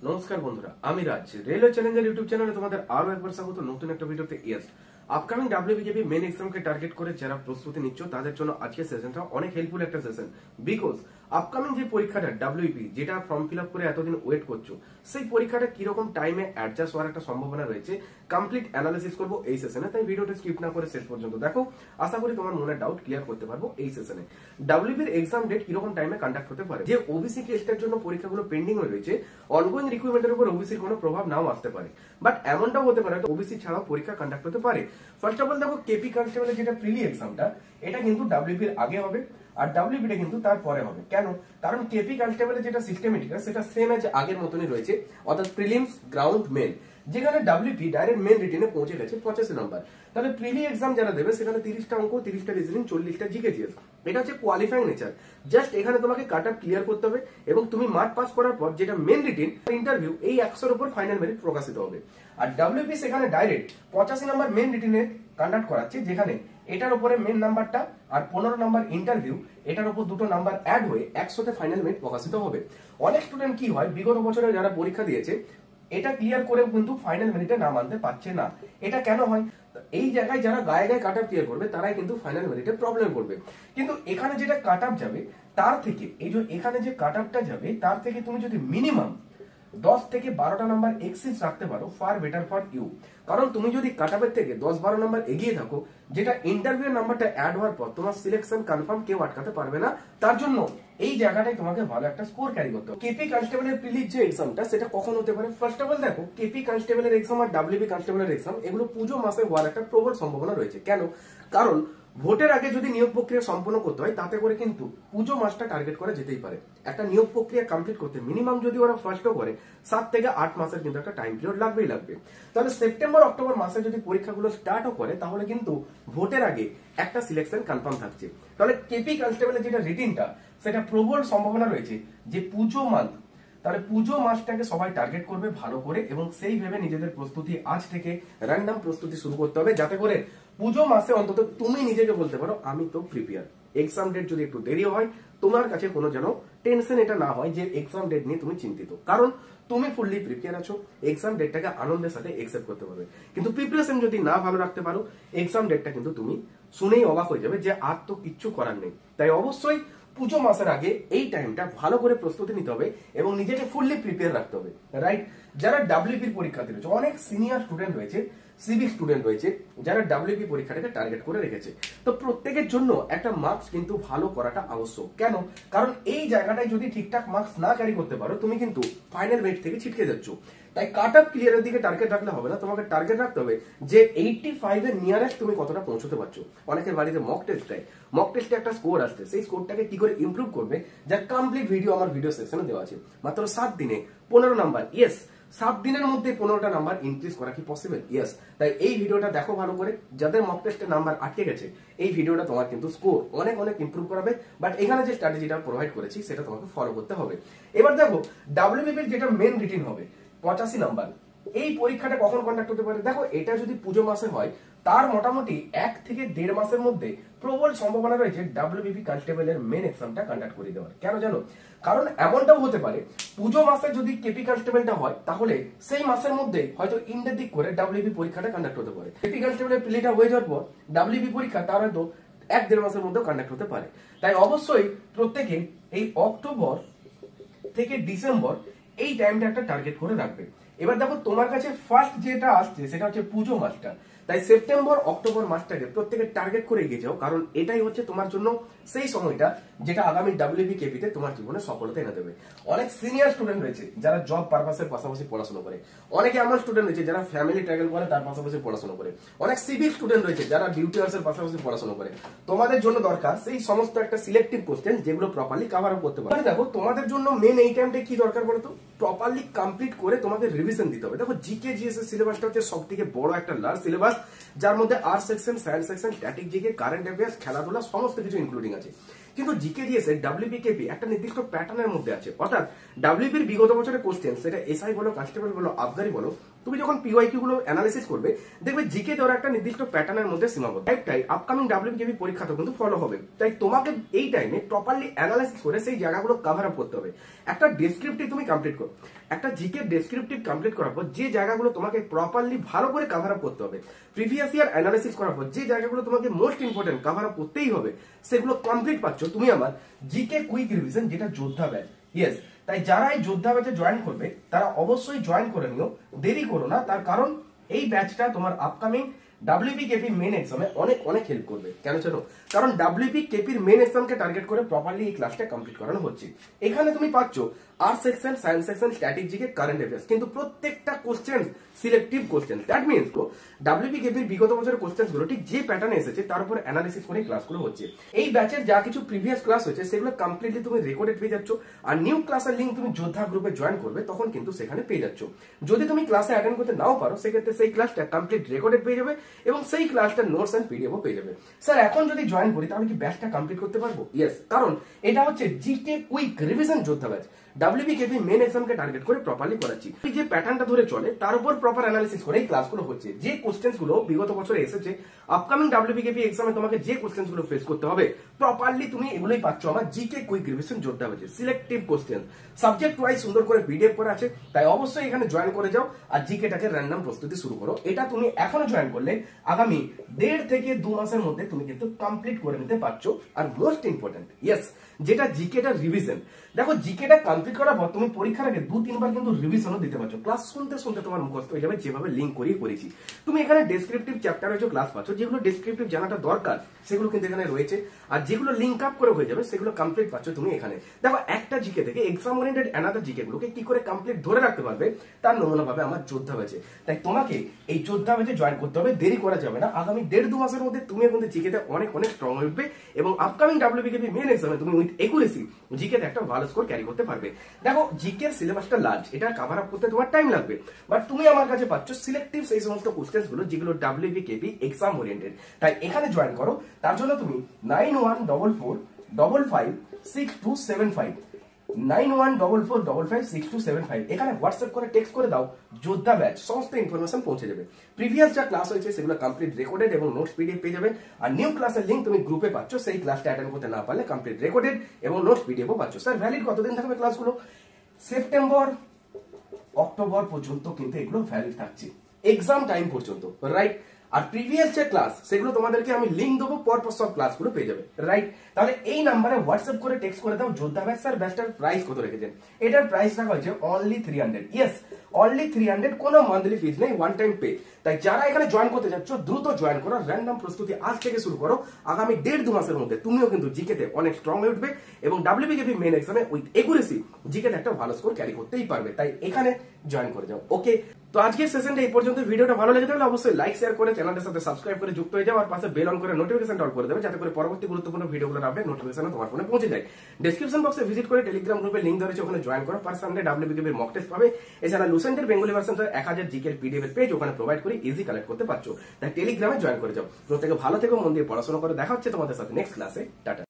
নমস্কার বন্ধুরা, আমি রাজ রেলওয়ে চ্যালেঞ্জার ইউটিউব চ্যানেলে তোমাদের আরো একবার স্বাগত নতুন একটা ভিডিওতে। আপকামিং ডাব্লিউবিকেপি মেন এক্সামকে টার্গেট করে যারা প্রস্তুতি নিচ্ছ তাদের জন্য আজকের সেশনটা অনেক হেল্পফুল একটা সেশন। বিকজ আপকামিং যে পরীক্ষাটা ডাব্লিউপি, যেটা ফর্ম ফিল আপ করে এতদিন ওয়েট করছো, সেই পরীক্ষাটা কিরকম টাইমে অ্যাডজাস্ট হওয়ার একটা সম্ভাবনা রয়েছে, কমপ্লিট অ্যানালিসিস করবো এই সেশনে। তাই ভিডিওটা স্কিপ না করে শেষ পর্যন্ত দেখো, আশা করি তোমার মনের ডাউট ক্লিয়ার করতে পারবো এই সেশনে। ডাব্লিউপির এক্সাম ডেট কিরকম টাইমে কন্ডাক্ট হতে পারে, যে ওবিসি কেসটার জন্য পরীক্ষাগুলো পেন্ডিং হয়ে রয়েছে, অনগোয়িং রিক্রুটমেন্টের উপর ওবিসির কোনো প্রভাব নাও আসতে পারে, বাট এমনটাও হতে পারে ওবিসি ছাড়াও পরীক্ষা কন্ডাক্ট হতে পারে। ফার্স্ট অফ অল দেখো, কেপি কনস্টেবলের যেটা প্রিলি এক্সামটা, এটা কিন্তু ডাব্লিউপির আগে হবে আর ডাব্লিউপিটা কিন্তু তারপরে হবে। কেন? কারণ কেপি কনস্টেবলের যেটা সিস্টেমেটিক সেটা সেম আছে আগের মতনই রয়েছে, অর্থাৎ প্রিলিমস, গ্রাউন্ড, মেন। যেখানে ডাব্লিউপি ডাইরেক্ট মেন রিটেনে পৌঁছে গেছে 85 নাম্বার, তাহলে প্রিলি এক্সাম যারা দেবে সেখানে 30টা অঙ্ক, 30টা রিজনিং, 40টা জিকে জিএস। এটা হচ্ছে কোয়ালিফাইং নেচার। জাস্ট এখানে তোমাকে কাট আপ ক্লিয়ার করতে হবে এবং তুমি মার্ক পাস করার পর যেটা মেন রিটেন, ইন্টারভিউ, এই 100-র উপর ফাইনাল মেরিট প্রকাশিত হবে। আর ডাব্লিউপি সেখানে ডাইরেক্ট 85 নাম্বার মেন রিটেনে কন্ডাক্ট করাচ্ছে, যেখানে এটার উপরে মেন নাম্বারটা আর 15 নাম্বার ইন্টারভিউ, এটার উপর দুটো নাম্বার অ্যাড হয়ে 100তে ফাইনাল মেরিট প্রকাশিত হবে। অনেক স্টুডেন্ট কি হয়, বিগত বছরে যারা পরীক্ষা দিয়েছে এটা ক্লিয়ার করেও কিন্তু ফাইনাল মেরিটে নাম আনতে পারছে না। এটা কেন হয়? এই জায়গায় যারা গায়ে গায়ে কাট আপ ক্লিয়ার করবে তারাই কিন্তু ফাইনাল মেরিটে প্রবলেম করবে। কিন্তু এখানে যেটা কাট আপ যাবে তার থেকে, এই যে এখানে যে কাট আপটা যাবে তার থেকে তুমি যদি মিনিমাম 10 থেকে 12টা নাম্বার এক্সিস রাখতে পারো, ফার বেটার ফর ইউ। কারণ তুমি যদি কাট আপের থেকে 10-12 নাম্বার এগিয়ে থাকো, যেটা ইন্টারভিউ নাম্বারটা অ্যাড হওয়ার পর তোমার সিলেকশন কনফার্ম কেউ আটকাতে পারবে না। তার জন্য এই জায়গাটায় তোমাকে ভালো একটা স্কোর ক্যারি করতে হবে। কেপি কনস্টেবলের প্রিলির যে এক্সামটা, সেটা কখন হতে পারে? ফার্স্ট অফ অল দেখো, কেপি কনস্টেবলের এক্সাম আর ডাব্লিউবি কনস্টেবলের এক্সাম, এগুলো পুজো মাসে হওয়ার একটা প্রবল সম্ভাবনা রয়েছে। কেন? কারণ ভোটের আগে যদি নিয়োগ প্রক্রিয়া সম্পন্ন করতে হয়, তাতে করে কিন্তু পুজো মাসটা টার্গেট করা যেতেই পারে। একটা নিয়োগ প্রক্রিয়া কমপ্লিট করতে মিনিমাম যদি ওরা ফার্স্টও করে 7 থেকে 8 মাসের কিন্তু একটা টাইম পিরিয়ড লাগবেই লাগবে। তাহলে সেপ্টেম্বর অক্টোবর মাসে যদি পরীক্ষাগুলো স্টার্টও করে, তাহলে কিন্তু ভোটের আগে একটা সিলেকশন কনফার্ম থাকছে। তাহলে কেপি কনস্টেবলের যেটা রিটিনটা, সেটা প্রবল সম্ভাবনা রয়েছে যে পুজো মান্থ, তাহলে পুজো মাসটাকে সবাই টার্গেট করবে ভালো করে, এবং সেই ভেবে নিজেদের প্রস্তুতি আজ থেকে র্যান্ডম প্রস্তুতি শুরু করতে হবে, যাতে করে পুজো মাসে অন্তত তুমি নিজেকে বলতে পারো আমি তো প্রিপেয়ার। এক্সাম ডেট যদি একটু দেরি হয়, তোমার কাছে কোনো যেন টেনশন এটা না হয় যে এক্সাম ডেট নিয়ে তুমি চিন্তিত, কারণ তুমি ফুললি প্রিপেয়ার আছো। এক্সাম ডেটটাকে আনন্দের সাথে একসেপ্ট করতে পারবে। কিন্তু প্রিপারেশন যদি না ভালো রাখতে পারো, এক্সাম ডেটটা কিন্তু তুমি শুনেই অবাক হয়ে যাবে যে আর তো কিচ্ছু করার নেই। তাই অবশ্যই পুজো মাসের আগে এই টাইমটা ভালো করে প্রস্তুতি নিতে হবে এবং নিজেকে ফুললি প্রিপেয়ার রাখতে হবে, রাইট? যারা ডাব্লিউপির পরীক্ষাতে রয়েছে, অনেক সিনিয়র স্টুডেন্ট রয়েছে, সিভিক স্টুডেন্ট রয়েছে, যারা ডাব্লিউপি পরীক্ষাটাকে টার্গেট করে রেখেছে। তো প্রত্যেকের জন্য একটা মার্কস কিন্তু ভালো করাটা আবশ্যক। কেন? কারণ এই জায়গাটায় যদি ঠিকঠাক মার্কস না ক্যারি করতে পারো, তুমি কিন্তু ফাইনাল মেরিট থেকে ছিটকে যাচ্ছ। তাই কাট আপ ক্লিয়ারের দিকে টার্গেট রাখলে হবে না, তোমাকে টার্গেট রাখতে হবে যে 85 এর নিয়ারেস্ট তুমি কতটা পৌঁছতে পারছো। অনেকের বাড়িতে মক টেস্ট দেয়, মক টেস্টে একটা স্কোর আসছে, সেই স্কোরটাকে কি করে ইমপ্রুভ করবে, যার কমপ্লিট ভিডিও আমার ভিডিও সেকশনে দেওয়া আছে। মাত্র 7 দিনে 15 নাম্বার, ইয়েস, 7 দিনের মধ্যে 15টা নাম্বার ইনক্রিজ করা কি পসিবল? ইয়েস। তাই এই ভিডিওটা দেখো ভালো করে, যাদের মক টেস্টে নাম্বার আটকে গেছে, এই ভিডিওটা তোমার কিন্তু স্কোর অনেক অনেক ইমপ্রুভ করাবে। বাট এখানে যে স্ট্র্যাটেজিটা প্রোভাইড করেছি সেটা তোমাকে ফলো করতে হবে। এবার দেখো, ডাব্লিউবিপির যেটা মেন রিটিন হবে 85 নাম্বার, এই পরীক্ষাটা কখন কন্ডাক্ট হতে পারে? দেখো, এটা যদি পুজো মাসে হয়, তার মোটামুটি 1 থেকে 1.5 মাসের মধ্যে প্রবল সম্ভাবনা রয়েছে ডাব্লিউবিপি কনস্টেবলের মেন এক্সামটা কন্ডাক্ট করে দেওয়ার। কেন জানো? কারণ এমনটাও হতে পারে পুজো মাসে যদি কেপি কনস্টেবলটা হয়, তাহলে সেই মাসের মধ্যে হয়তো ইন্ডের দিক করে ডাব্লিউবি পরীক্ষাটা কন্ডাক্ট হতে পারে। কেপি কনস্টেবলের প্রিলিটা হয়ে যাওয়ার পর ডাব্লিউবি পরীক্ষা তার হয়তো 1-1.5 মাসের মধ্যে কন্ডাক্ট হতে পারে। তাই অবশ্যই প্রত্যেকে এই অক্টোবর থেকে ডিসেম্বর এই টাইমটা একটা টার্গেট করে রাখবে। এবার দেখো, তোমার কাছে ফার্স্ট যেটা আসছে সেটা হচ্ছে পুজো মাসটা। তাই সেপ্টেম্বর অক্টোবর মাসটাকে প্রত্যেকে টার্গেট করে এগিয়ে যাও, কারণ এটাই হচ্ছে তোমার জন্য সেই সময়টা যেটা আগামী ডাব্লিউবি কেপিতে তোমার জীবনে সফলতা এনে দেবে। অনেক সিনিয়র স্টুডেন্ট রয়েছে যারা জব পারপাসের পাশাপাশি পড়াশোনা করে, অনেকে এমন স্টুডেন্ট রয়েছে যারা ফ্যামিলি ট্রাভেল করে তার পাশাপাশি পড়াশোনা করে, অনেক সিভিক স্টুডেন্ট রয়েছে যারা ডিউটি আওয়ার্সের পাশাপাশি পড়াশোনা করে। তোমাদের জন্য দরকার সেই সমস্ত একটা সিলেক্টিভ কোশ্চেন যেগুলো প্রপারলি কভার আপ করতে পারে। দেখো, তোমাদের জন্য মেন এই টাইমটা কি দরকার বলো তো? প্রপারলি কমপ্লিট করে তোমাকে রিভিশন দিতে হবে। দেখো, জিকে জিএস এর সিলেবাসটা হচ্ছে সবথেকে বড় একটা লার্জ সিলেবাস, যার মধ্যে arts section, science section, static GK, current affairs, খেলাধুলা সমস্ত কিছু ইনক্লুডিং আছে। কিন্তু জিকে জিএস এর ডাব্লিউবিকেপি একটা নির্দিষ্ট প্যাটার্নের মধ্যে আছে, অর্থাৎ ডাব্লিউবির বিগত বছরের কোশ্চেন, সেটা এসআই বলো, কনস্টেবল বলো, আবগারি বলো, তুমি যখন পিওয়াইকিউ গুলো অ্যানালিসিস করবে দেখবে জিকে দেওয়ার একটা নির্দিষ্ট প্যাটার্নের মধ্যে সীমাবদ্ধ। টাইপটাই আপকামিং ডাব্লিউবিকেপি পরীক্ষাতে কিন্তু ফলো হবে। তাই তোমাকে এই টাইমে প্রপারলি অ্যানালাইসিস করে সেই জায়গাগুলো কভার আপ করতে হবে। একটা ডেসক্রিপটিভ তুমি কমপ্লিট করো, একটা জিকে ডেসক্রিপটিভ কমপ্লিট করার পর যে জায়গাগুলো তোমাকে প্রপারলি ভালো করে কভার আপ করতে হবে, প্রিভিয়াস ইয়ার অ্যানালিসিস করার পর যে জায়গাগুলো তোমাকে মোস্ট ইম্পর্টেন্ট কভার আপ করতেই হবে, সেগুলো কমপ্লিট পাচ্ছ তুমি আমার জিকে কুইক রিভিশন, যেটা যোদ্ধা ব্যাচ। ইয়েস, তাই যারা এই যোদ্ধা ব্যাচে জয়েন করবে তারা অবশ্যই জয়েন করে নিও, দেরি করো না। তার কারণ এই ব্যাচটা তোমার আপকামিং ডাব্লিউবিকেপি মেন এক্সামে অনেক অনেক হেল্প করবে। কেন জানো? কারণ ডাব্লিউবিকেপির মেন এক্সামকে টার্গেট করে প্রপারলি এই ক্লাসটা কমপ্লিট করানো হচ্ছে। এখানে তুমি পাচ্ছ আর্টস সেকশন, সায়েন্স সেকশন, স্ট্র্যাটেজিকে, কারেন্ট অ্যাফেয়ার্স, কিন্তু প্রত্যেকটা question selective question. That means ডাব্লিউবিকেপির বিগত বছরের কোশ্চেন গুলো ঠিক যে প্যাটার্নে এসেছে তার উপর অ্যানালিসিস করে ক্লাসগুলো হচ্ছে। এই ব্যাচের যা কিছু প্রিভিয়াস ক্লাস হয়েছে সেগুলো কমপ্লিটলি তুমি রেকর্ডেড পেয়ে যাচ্ছ। আর নিউ ক্লাসের লিঙ্ক তুমি যোদ্ধা গ্রুপে জয়েন করবে তখন কিন্তু সেখানে পেয়ে যাচ্ছ। যদি তুমি ক্লাসে অ্যাটেন্ড করতে নাও পারো সেক্ষেত্রে সেই ক্লাসটা কমপ্লিট রেকর্ডেড পেয়ে যাবে এবং সেই ক্লাসটার নোটস এন্ড পিডিএফও পেয়ে যাবে। স্যার এখন যদি জয়েন করি তাহলে কি ব্যাচটা কমপ্লিট করতে পারবো? ইয়েস, কারণ এটা হচ্ছে জিকে কুইক রিভিশন যোদ্ধা ব্যাচ। ডাব্লিউবিকেপি মেন এক্সামকে টার্গেট করে প্রপারলি করাচ্ছি। যে প্যাটার্নটা ধরে চলে তার উপর প্রপার অ্যানালিসিস করে এই ক্লাসগুলো হচ্ছে। যে কোশ্চেন্স গুলো বিগত বছরে এসেছে, আপকামিং ডাব্লিউবিকেপি এক্সামে তোমাকে যে কোশ্চেন্স গুলো ফেস করতে হবে প্রপারলি তুমি এগুলোই পাচ্ছ আমার জিকে কুইক রিভিশন যোদ্ধা ব্যাচে। সিলেক্টিভ কোশ্চেন, সাবজেক্ট ওয়াইজ সুন্দর করে পিডিএফ করা আছে। তাই অবশ্যই এখানে জয়েন করে যাও আর জিকেটাকে র্যান্ডম প্রস্তুতি শুরু করো। এটা তুমি এখনো জয়েন করলে আগামী 1.5 থেকে 2 মাসের মধ্যে তুমি কিন্তু কমপ্লিট করে নিতে পারছো। আর মোস্ট ইম্পর্টেন্ট, ইয়েস, যেটা জিকেটা রিভিশন। দেখো জিকেটা কমপ্লিট করার পর তুমি পরীক্ষার আগে 2-3 বার কিন্তু রিভিশনও দিতে পারছো। ক্লাস শুনতে শুনতে তোমার মুখস্থ হয়ে যাবে, যেভাবে লিঙ্ক করিয়ে করেছি। তুমি এখানে ডেসক্রিপটিভ চ্যাপ্টারে যে ক্লাস পাচ্ছ, যেগুলো ডেসক্রিপটিভ জানাটা দরকার সেগুলো কিন্তু এখানে রয়েছে। আর যেগুলো লিঙ্ক আপ করে হয়ে যাবে সেগুলো কমপ্লিট পাচ্ছ তুমি এখানে। দেখো একটা জিকে থেকে এক্সাম ওরিয়েন্টেড অ্যানাদার জিকে গুলোকে কি করে কমপ্লিট ধরে রাখতে পারবে তার নমুনা পাবে আমার যোদ্ধা ব্যাচে। তাই তোমাকে এই যোদ্ধা ব্যাচে জয়েন করতে হবে, দেরি করা যাবে না। আগামী 1.5-2 মাসের মধ্যে তুমি কিন্তু জিকেতে অনেক অনেক স্ট্রং হয়ে উঠবে এবং আপকামিং ডাব্লিউবিকেপি মেন এক্সামে তুমি উইথ একুরেসি জিকেতে একটা ভালো স্কোর ক্যারি করতে পারবে। দেখো জিকের সিলেবাসটা লার্জ, এটা কভার আপ করতে তোমার টাইম লাগবে, বাট তুমি আমার কাছে পাচ্ছ সিলেক্টিভ সেই সমস্ত কোশ্চেন্স গুলো যেগুলো ডাব্লিউবিকেপি এক্সাম ওরিয়েন্টেড। তাই এখানে জয়েন করো। তার জন্য তুমি 9144556275 9144556275 এখানে হোয়াটসঅ্যাপ করে টেক্সট করে দাও যোদ্ধা ব্যাচ, সমস্ত ইনফরমেশন পৌঁছে যাবে। প্রিভিয়াস যা ক্লাস হয়েছে সেগুলো কমপ্লিট রেকর্ডেড এবং নোটস পিডিএফ পেয়ে যাবে। আর নিউ ক্লাসের লিঙ্ক তুমি গ্রুপে পাচ্ছ, সেই ক্লাসটা অ্যাটেন্ড করতে না পারলে কমপ্লিট রেকর্ডেড এবং নোটস পিডিএফও পাচ্ছ। স্যার ভ্যালিড কতদিন থাকবে ক্লাসগুলো? সেপ্টেম্বর অক্টোবর পর্যন্ত কিন্তু এগুলো ভ্যালিড থাকছে, এক্সাম টাইম পর্যন্ত, রাইট। আর প্রিভিয়াস যে ক্লাস সেগুলো তোমাদেরকে আমি লিঙ্ক দেবো, পরপর সব ক্লাসগুলো পেয়ে যাবে, রাইট। তাহলে এই নাম্বারে হোয়াটসঅ্যাপ করে টেক্সট করে দাও যোদ্ধা ব্যাচ। স্যার ব্যাচটার প্রাইস কত রেখেছেন? এটার প্রাইস রাখা হয়েছে অনলি 300। ইয়েস, অনলি 300, কোনো মান্থলি ফিজ নেই, ওয়ান টাইম পে। তাই যারা এখানে জয়েন করতে যাচ্ছ দ্রুত জয়েন করো। র্যান্ডম প্রস্তুতি আজ থেকে শুরু করো। আগামী 1.5-2 মাসের মধ্যে তুমিও কিন্তু জিকেতে অনেক স্ট্রং হয়ে উঠবে এবং ডাব্লিউবিকেপি মেন এক্সামে উইথ একুরেসি জিকেতে একটা ভালো স্কোর ক্যারি করতেই পারবে। তাই এখানে জয়েন করে যাও। ওকে, তো আজকের সেশনটা এই পর্যন্ত। ভিডিওটা ভালো লেগে থাকলে অবশ্যই লাইক শেয়ার করে চ্যানেলটার সাথে সাবস্ক্রাইব করে যুক্ত হয়ে যাও আর পাশে বেল অন করে নোটিফিকেশন অল করে দেবে যাতে করে পরবর্তী গুরুত্বপূর্ণ ভিডিওগুলোর আপডেট নোটিফিকেশন তোমার ফোনে পৌঁছে যায়। ডেসক্রিপশন বক্সে ভিজিট করে টেলিগ্রাম গ্রুপের লিংক ধরেছে, ওখানে জয়েন করো। পার সানডে ডাব্লিউবিকেপির মক টেস্ট পাবে। এছাড়া লুসেন্টের বেঙ্গলি ভার্সন 1000 জিকের পিডিএফ এর পেজ ওখানে প্রোভাইড করি, ইজি কালেক্ট করতে পারছো। তাই টেলিগ্রামে জয়েন করে যাও। প্রত্যেকে ভালো থেকো, মন দিয়ে পড়াশোনা করে। দেখা হচ্ছে তোমাদের সাথে নেক্সট ক্লাসে। টাটা।